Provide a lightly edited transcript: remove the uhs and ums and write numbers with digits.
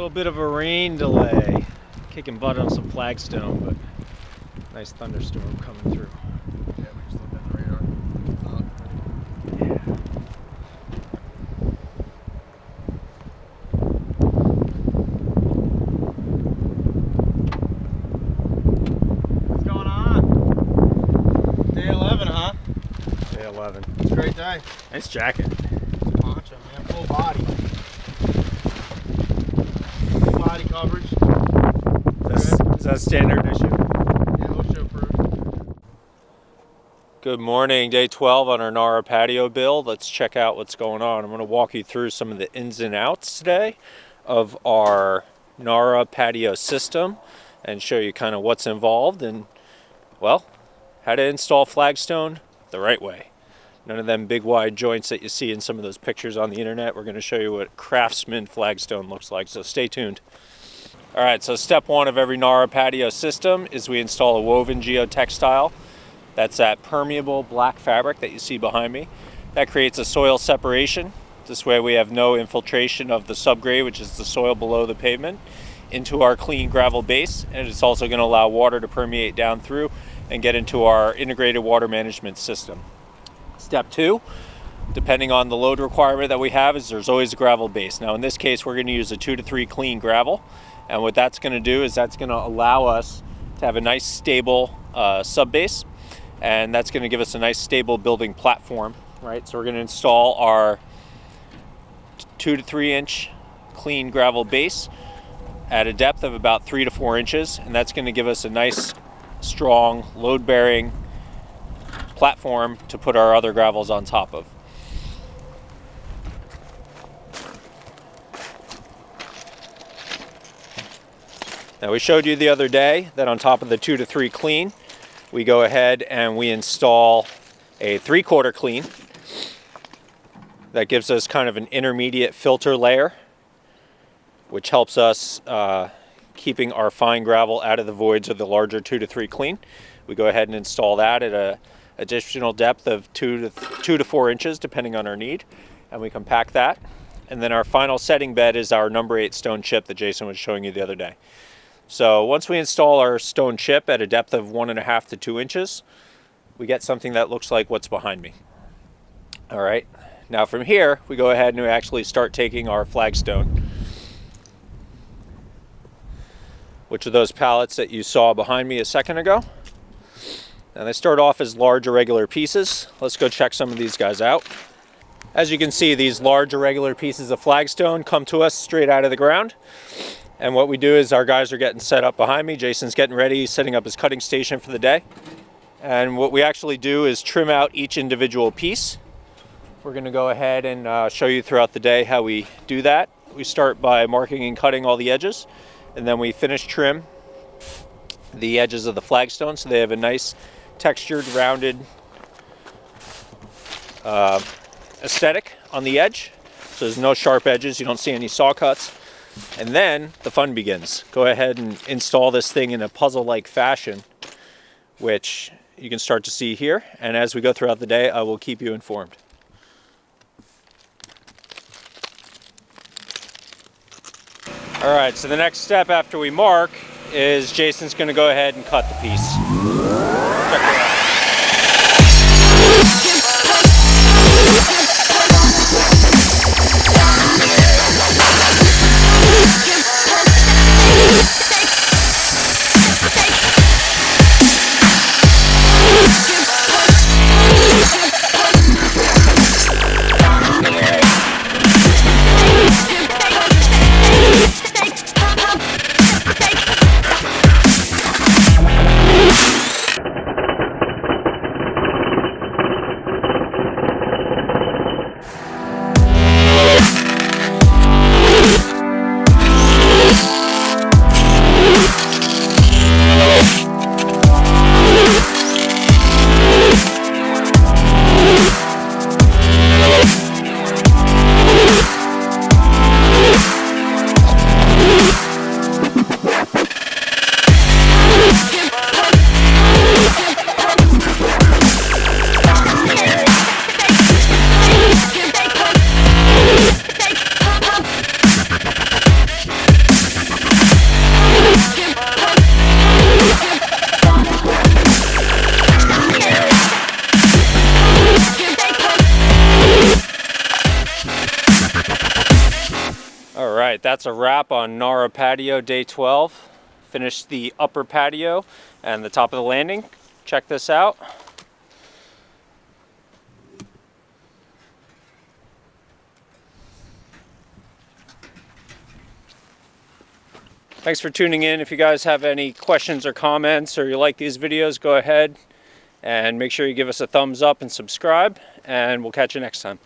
little bit of a rain delay. Kicking butt on some Flagstone, but nice thunderstorm coming through. Yeah, we just looked at the radar. What's going on? Day 11, huh? Day 11. It's a great day. Nice jacket. It's a poncho, man. Full body. Full body coverage. Is that standard issue? Yeah, OSHA approved. Good morning, day 12 on our Nara Patio build. Let's check out what's going on. I'm going to walk you through some of the ins and outs today of our Nara Patio System and show you kind of what's involved and, well, how to install Flagstone the right way. None of them big wide joints that you see in some of those pictures on the internet. We're going to show you what Craftsman Flagstone looks like, so stay tuned. All right, so step one of every Nara Patio system is we install a woven geotextile. That's that permeable black fabric that you see behind me. That creates a soil separation. This way we have no infiltration of the subgrade, which is the soil below the pavement, into our clean gravel base. And it's also going to allow water to permeate down through and get into our integrated water management system. Step two, depending on the load requirement that we have, is there's always a gravel base. Now in this case, we're going to use a 2 to 3 clean gravel. And what that's going to do is that's going to allow us to have a nice stable sub-base, and that's going to give us a nice stable building platform, right? So we're going to install our 2 to 3 inch clean gravel base at a depth of about 3 to 4 inches, and that's going to give us a nice, strong, load-bearing platform to put our other gravels on top of. Now we showed you the other day that on top of the 2 to 3 clean, we go ahead and we install a 3/4 clean. That gives us kind of an intermediate filter layer, which helps us keeping our fine gravel out of the voids of the larger 2 to 3 clean. We go ahead and install that at an additional depth of 2 to 4 inches, depending on our need, and we compact that. And then our final setting bed is our number 8 stone chip that Jason was showing you the other day. So once we install our stone chip at a depth of 1.5 to 2 inches, we get something that looks like what's behind me. All right, now from here, we go ahead and we actually start taking our Flagstone, which are those pallets that you saw behind me a second ago. And they start off as large irregular pieces. Let's go check some of these guys out. As you can see, these large irregular pieces of Flagstone come to us straight out of the ground. And what we do is our guys are getting set up behind me. Jason's getting ready, setting up his cutting station for the day. And what we actually do is trim out each individual piece. We're going to go ahead and show you throughout the day how we do that. We start by marking and cutting all the edges, and then we finish trim the edges of the Flagstone so they have a nice textured, rounded aesthetic on the edge. So there's no sharp edges, you don't see any saw cuts. And then the fun begins. Go ahead and install this thing in a puzzle-like fashion, which you can start to see here. And as we go throughout the day, I will keep you informed. All right, so the next step after we mark is Jason's going to go ahead and cut the piece. Check it out. right, that's a wrap on Nara Patio Day 12. Finished the upper patio and the top of the landing. Check this out. Thanks for tuning in. If you guys have any questions or comments or you like these videos, go ahead and make sure you give us a thumbs up and subscribe, and we'll catch you next time.